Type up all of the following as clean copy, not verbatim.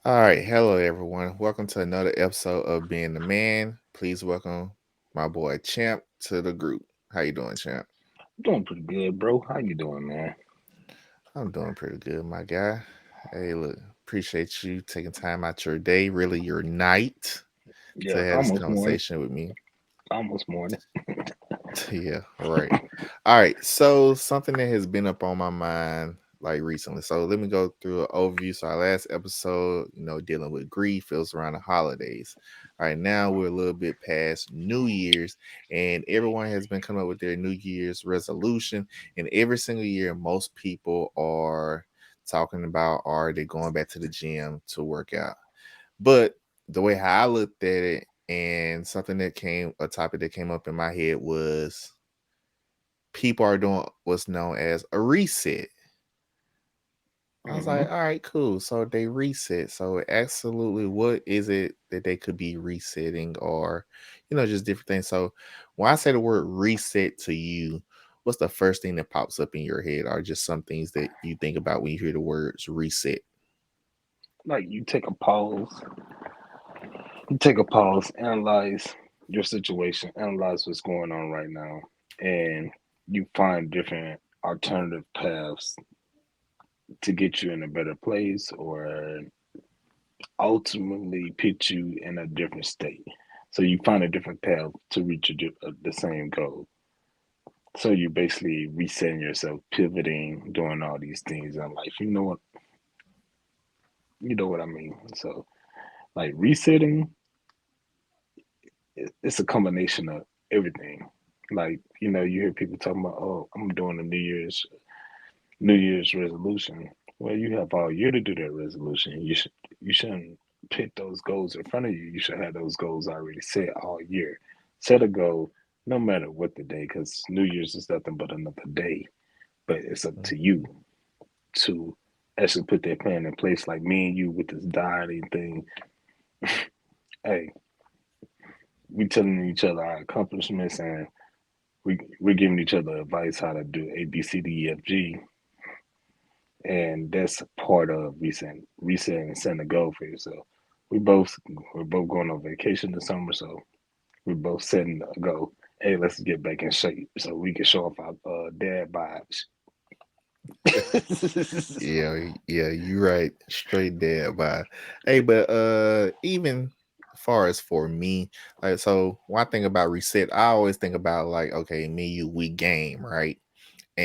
All right, hello everyone. Welcome to another episode of Being the Man. Please welcome my boy Champ to the group. How you doing, Champ? Doing pretty good, bro. How you doing, man? I'm doing pretty good, my guy. Hey, look, appreciate you taking time out your day, really your night, to Yeah, have this almost morning. conversation with me. Almost morning. Yeah, right. All right. So something that has been up on my mind like recently. So let me go through an overview. So our last episode, dealing with grief, it was around the holidays. All right, now we're a little bit past New Year's, and everyone has been coming up with their New Year's resolution. And every single year, most people are talking about are they going back to the gym to work out. But the way how I looked at it, and a topic that came up in my head was people are doing what's known as a reset. I was hmm like, all right, cool. So they reset. So absolutely, what is it that they could be resetting, or just different things. So when I say the word reset to you, what's the first thing that pops up in your head, or just some things that you think about when you hear the words reset? Like you take a pause. You take a pause, analyze your situation, analyze what's going on right now, and you find different alternative paths to get you in a better place or ultimately put you in a different state. So you find a different path to reach the same goal. So you're basically resetting yourself, pivoting, doing all these things in life. You know what I mean. So like resetting, it's a combination of everything. Like you hear people talking about, oh, I'm doing a New Year's resolution. Well, you have all year to do that resolution. You shouldn't put those goals in front of you. You should have those goals already set all year. Set a goal, no matter what the day, because New Year's is nothing but another day. But it's up to you to actually put that plan in place. Like me and you with this dieting thing. Hey, we telling each other our accomplishments and we're giving each other advice how to do A B C D E F G, and that's part of resetting and setting a goal for yourself. We both we're both going on vacation this summer, so we're both setting a goal. Hey, let's get back in shape so we can show off our dad vibes. Yeah, you're right. Straight dead by. Hey, but even far as for me, like so one thing about reset, I always think about like, okay, me, you, we game, right?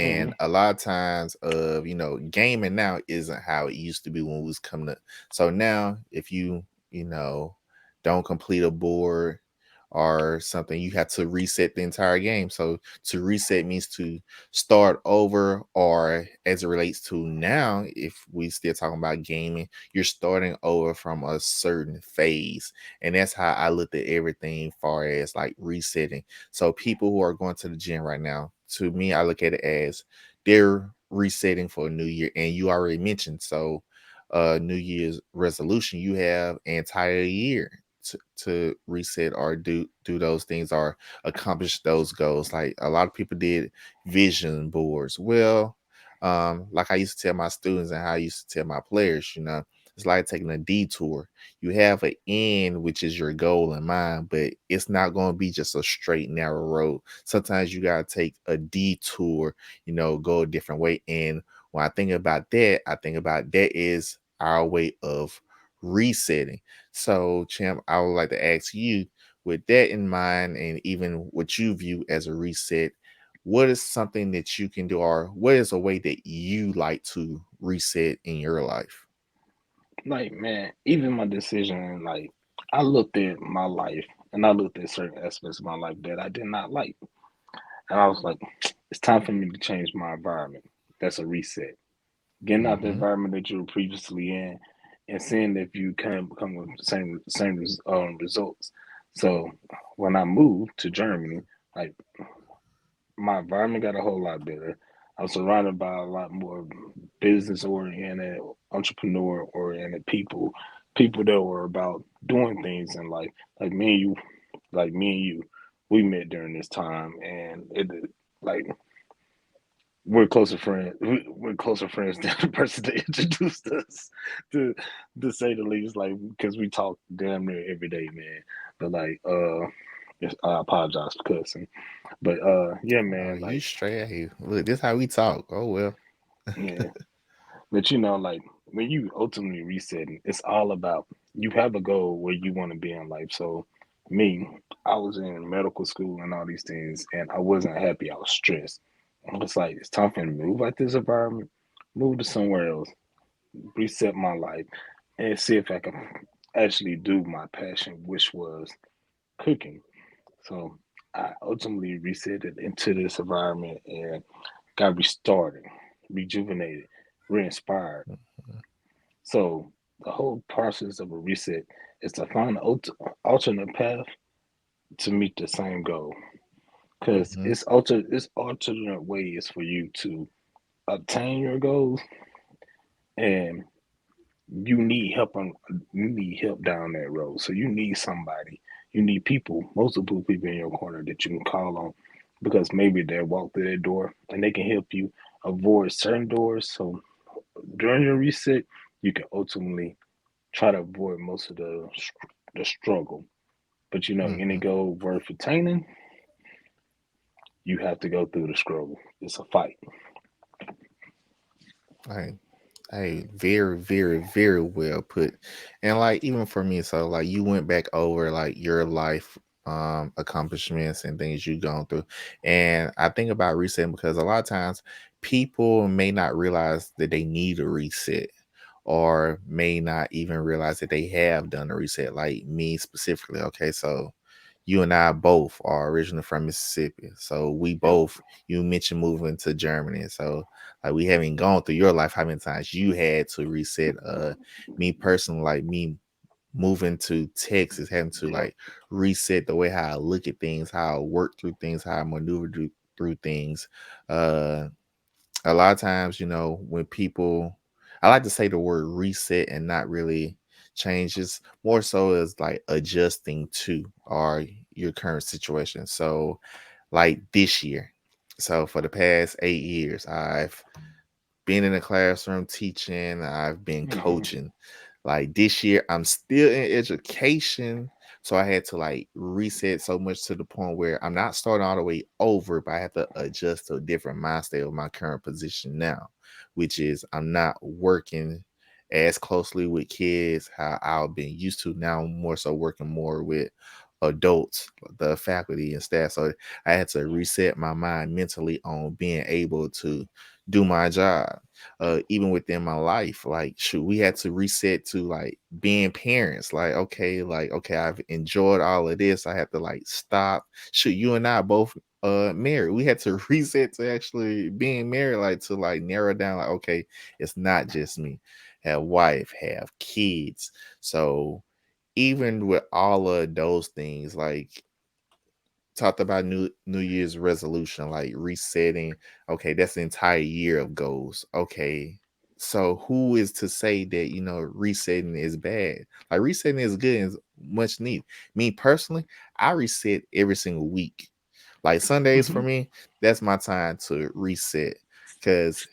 hmm And a lot of times of gaming now isn't how it used to be when we was coming up. So now if you don't complete a board or something, you have to reset the entire game. So to reset means to start over, or as it relates to now, if we still talking about gaming, you're starting over from a certain phase. And that's how I looked at everything far as like resetting. So people who are going to the gym right now, to me, I look at it as they're resetting for a new year. And you already mentioned, so New Year's resolution, you have an entire year to reset or do those things or accomplish those goals. Like a lot of people did vision boards. Well, like I used to tell my students and how I used to tell my players, it's like taking a detour. You have an end, which is your goal in mind, but it's not going to be just a straight, narrow road. Sometimes you got to take a detour, go a different way. And when I think about that, I think about that is our way of resetting. So, Champ, I would like to ask you, with that in mind, and even what you view as a reset, what is something that you can do, or what is a way that you like to reset in your life? Like man, even my decision, like I looked at my life and I looked at certain aspects of my life that I did not like, and I was like, it's time for me to change my environment. That's a reset. Getting out the Mm-hmm. environment that you were previously in, and seeing if you can come with the same results. So when I moved to Germany, like my environment got a whole lot better. I was surrounded by a lot more business oriented, entrepreneur oriented people that were about doing things in life. Like me and you, we met during this time, and it like we're closer friends. We're closer friends than the person that introduced us, to say the least. Like because we talk damn near every day, man. But like, yes, I apologize for cussing. But yeah, Oh, man. you Like, straight. Hey, look, this how we talk. Oh well. yeah. But like when you ultimately resetting, it's all about you have a goal where you want to be in life. So me, I was in medical school and all these things, and I wasn't happy. I was stressed. I was like, it's time for me to move out this environment, move to somewhere else, reset my life, and see if I can actually do my passion, which was cooking. So I ultimately resetted into this environment and got restarted, rejuvenated, re-inspired. So the whole process of a reset is to find an alternate path to meet the same goal. Because Mm-hmm. it's alternate ways for you to obtain your goals, and you need help down that road. So you need somebody, you need people, multiple people in your corner that you can call on, because maybe they'll walk through that door and they can help you avoid certain doors. So during your reset, you can ultimately try to avoid most of the struggle. But any Mm-hmm. goal worth attaining, you have to go through the struggle. It's a fight. Hey, hey, very, very, very well put. And like even for me, so like you went back over like your life accomplishments and things you've gone through. And I think about resetting because a lot of times people may not realize that they need a reset or may not even realize that they have done a reset, like me specifically. Okay, so you and I both are originally from Mississippi. So we Yep. both, you mentioned moving to Germany. So like we haven't gone through your life, how many times you had to reset. Me personally, like me moving to Texas, having to Yep. like reset the way how I look at things, how I work through things, how I maneuver through things. Uh a lot of times, when people, I like to say the word reset and not really changes, more so as like adjusting to or your current situation. So, like this year, so for the past 8 years, I've been in the classroom teaching, I've been Hmm. coaching. Like this year, I'm still in education. So I had to like reset so much to the point where I'm not starting all the way over, but I have to adjust to a different mind state of my current position now, which is I'm not working as closely with kids how I've been used to. Now I'm more so working more with adults, the faculty and staff. So I had to reset my mind mentally on being able to do my job. Even within my life, like shoot, we had to reset to like being parents. Like okay, I've enjoyed all of this. I had to like stop. Shoot, you and I both married. We had to reset to actually being married, like to like narrow down, like, okay, it's not just me. Have wife, have kids. So even with all of those things, like talked about New Year's resolution, like resetting. Okay, that's the entire year of goals. Okay, so who is to say that resetting is bad? Like resetting is good and is much needed. Me personally, I reset every single week. Like Sundays for Hmm. me, that's my time to reset because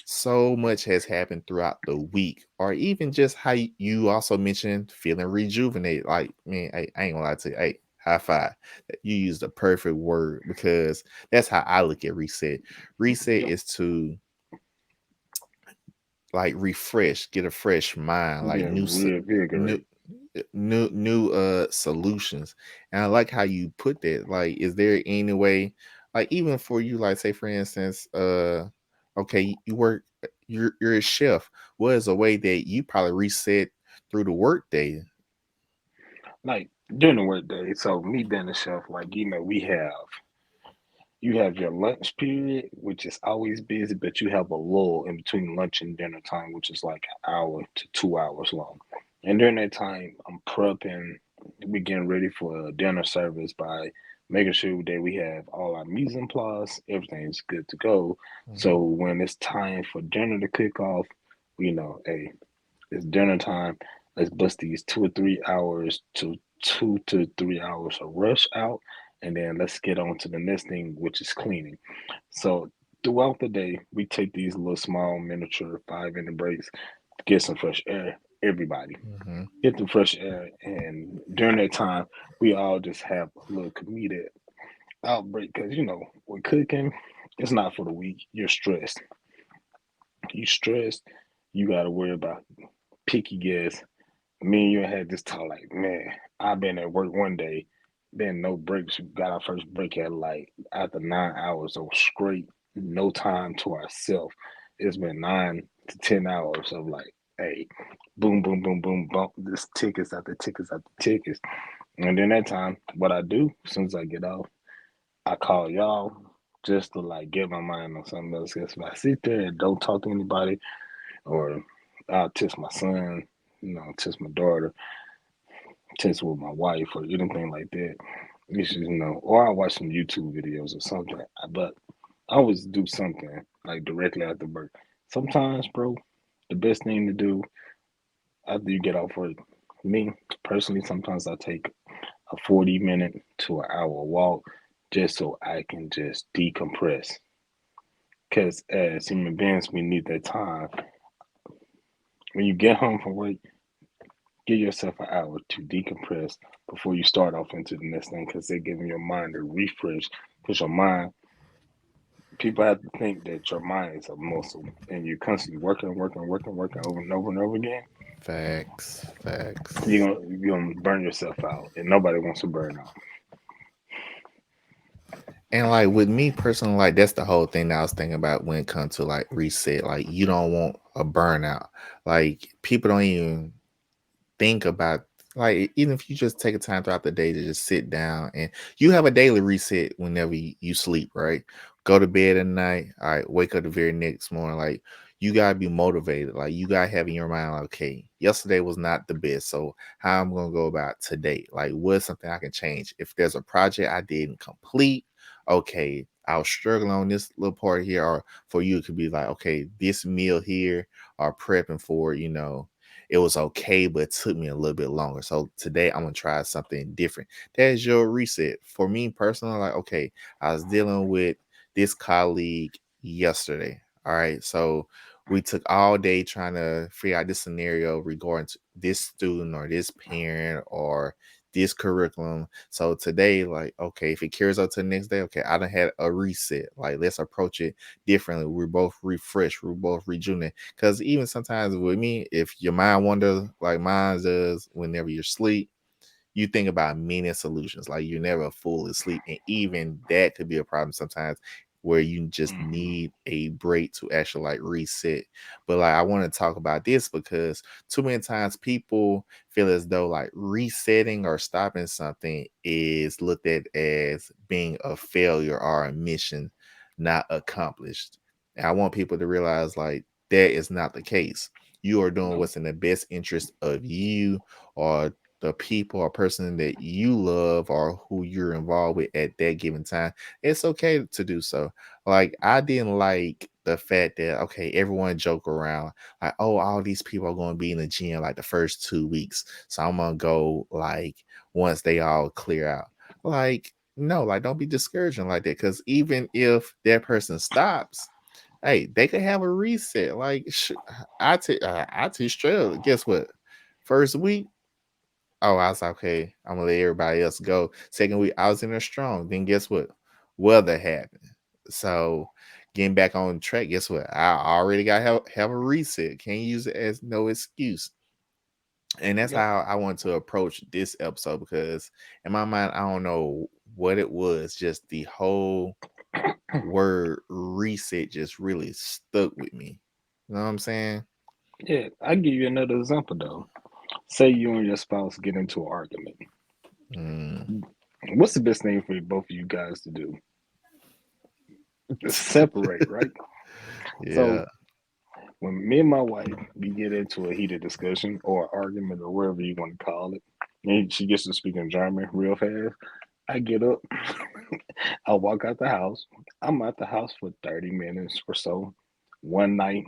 so much has happened throughout the week, or even just how you also mentioned feeling rejuvenated. Like, man, I ain't gonna lie to you. Hey, high five. You used the perfect word because that's how I look at reset. Reset Yep. is to like refresh, get a fresh mind, like Yeah, new reinvigorate. solutions. And I like how you put that. Like, is there any way, like even for you, like say for instance, okay, you're a chef. What is a way that you probably reset through the work day? Like during the workday. So me being a chef, like you have your lunch period, which is always busy, but you have a lull in between lunch and dinner time, which is like an hour to 2 hours long. And during that time, I'm prepping, we getting ready for a dinner service by making sure that we have all our mise en place, everything's good to go. Mhm. So when it's time for dinner to kick off, hey, it's dinner time. Let's bust these 2 or 3 hours to 2 to 3 hours of rush out, and then let's get on to the next thing, which is cleaning. So Throughout the day, we take these little small miniature 5 minute breaks to get some fresh air. Everybody Hmm. get the fresh air, and during that time, we all just have a little comedic outbreak because with cooking, it's not for the weak. You're stressed. You stressed. You got to worry about picky guests. Me and you had this talk like, man, I've been at work one day, then no breaks. We got our first break at like after 9 hours of straight, no time to ourselves. It's been 9 to 10 hours of like, hey, boom, boom, boom, boom, bump, this tickets after tickets after tickets. And then that time, what I do, as soon as I get off, I call y'all just to like get my mind on something else. Because if I sit there and don't talk to anybody, or I'll text my son, text my daughter, text with my wife, or anything like that. It's just, or I watch some YouTube videos or something. But I always do something like directly after work. Sometimes, bro, the best thing to do after you get off work, me personally, sometimes I take a 40 minute to an hour walk just so I can just decompress. Because as human beings, we need that time. When you get home from work, give yourself an hour to decompress before you start off into the next thing because they're giving your mind a refresh. Because your mind, people have to think that your mind is a muscle and you're constantly working, working, working, working over and over and over again. Facts, facts. You're gonna burn yourself out, and nobody wants to burn out. And like with me personally, like that's the whole thing that I was thinking about when it comes to like reset. Like you don't want a burnout. Like people don't even think about, like, even if you just take a time throughout the day to just sit down and you have a daily reset whenever you sleep, right? Go to bed at night, all right, wake up the very next morning. Like you gotta be motivated. Like you gotta have in your mind, like, okay, yesterday was not the best. So how I'm gonna go about today? Like what's something I can change? If there's a project I didn't complete, okay, I was struggling on this little part here, or for you it could be like, okay, this meal here or prepping for, it was okay, but it took me a little bit longer. So today I'm gonna try something different. That is your reset. For me personally, like, okay, I was dealing with this colleague yesterday. All right. So we took all day trying to figure out this scenario regarding to this student or this parent or this curriculum. So today, like, okay, if it carries out to the next day, okay, I done had a reset. Like, let's approach it differently. We're both refreshed, we're both rejuvenated. Because even sometimes with me, if your mind wanders like mine does whenever you're asleep, you think about many solutions. Like you're never fully asleep. And even that could be a problem sometimes where you just Hmm. need a break to actually like reset. But like I want to talk about this because too many times people feel as though like resetting or stopping something is looked at as being a failure or a mission not accomplished. And I want people to realize like that is not the case. You are doing No. what's in the best interest of you or the people or person that you love or who you're involved with at that given time. It's okay to do so. Like I didn't like the fact that okay, everyone joke around like, oh, all these people are going to be in the gym like the first 2 weeks, so I'm gonna go like once they all clear out. Like no, like don't be discouraging like that because even if that person stops, hey, they could have a reset. Like I teach straight up. Guess what? First week, oh, I was like, okay, I'm gonna let everybody else go. Second week, I was in there strong. Then guess what? Weather happened. So getting back on track, guess what? I already got have a reset. Can't use it as no excuse. And that's Yep. how I want to approach this episode because in my mind, I don't know what it was. Just the whole word reset just really stuck with me. You know what I'm saying? Yeah, I give you another example though. Say you and your spouse get into an argument. Mm. What's the best thing for both of you guys to do? Separate, right? So Yeah. when me and my wife we get into a heated discussion or argument or whatever you want to call it, and she gets to speak in German real fast, I get up, I walk out the house. I'm out the house for 30 minutes or so. One night,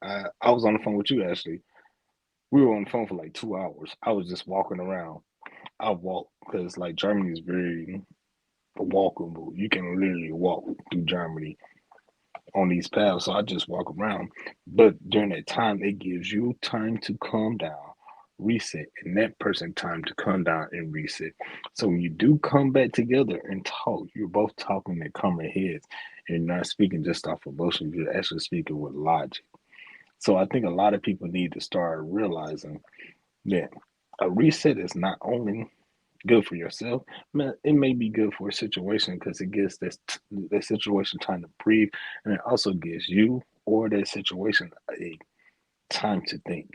I was on the phone with you, Ashley. We were on the phone for like 2 hours. I was just walking around. I walk because like Germany is very walkable. You can literally walk through Germany. on these paths, so I just walk around. But during that time, it gives you time to calm down, reset, and that person time to come down and reset. So when you do come back together and talk, you're both talking in common heads, and you're not speaking just off emotion. You're actually speaking with logic. So I think a lot of people need to start realizing that a reset is not only good for yourself, man, it may be good for a situation because it gives that situation time to breathe, and it also gives you or that situation a time to think.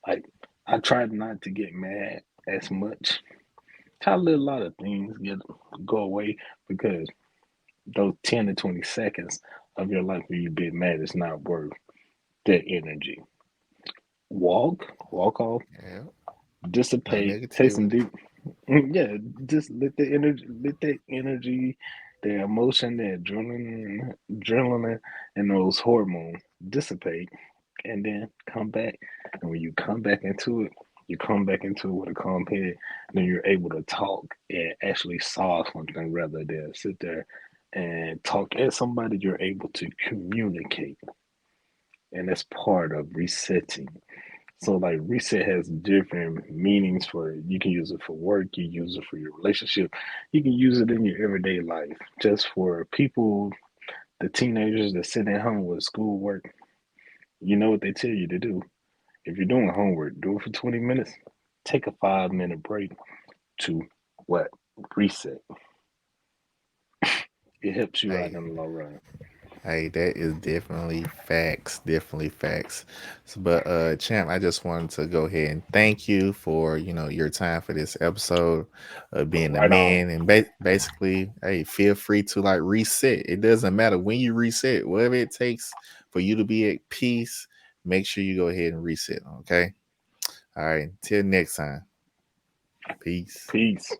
Like I tried not to get mad as much. Try to let a lot of things go away because those 10 to 20 seconds of your life where you get mad is not worth that energy. Walk off, Yeah. No dissipate, take some negativity. deep. Yeah, just let that energy, the emotion, the adrenaline, and those hormones dissipate, and then come back. And when you come back into it, you come back into it with a calm head. Then you're able to talk and actually solve something rather than sit there and talk at somebody. You're able to communicate, and that's part of resetting. So like reset has different meanings for it. You can use it for work, you use it for your relationship, you can use it in your everyday life. Just for people, the teenagers that sit at home with schoolwork, you know what they tell you to do. If you're doing homework, do it for 20 minutes. Take a 5 minute break to what? Reset. It helps you out Hey, in the long run. hey, that is definitely facts, definitely facts. But champ, I just wanted to go ahead and thank you for, your time for this episode of being a Right on. man, and basically, hey, feel free to like reset. It doesn't matter when you reset, whatever it takes for you to be at peace, make sure you go ahead and reset, okay? All right, until next time. Peace. Peace.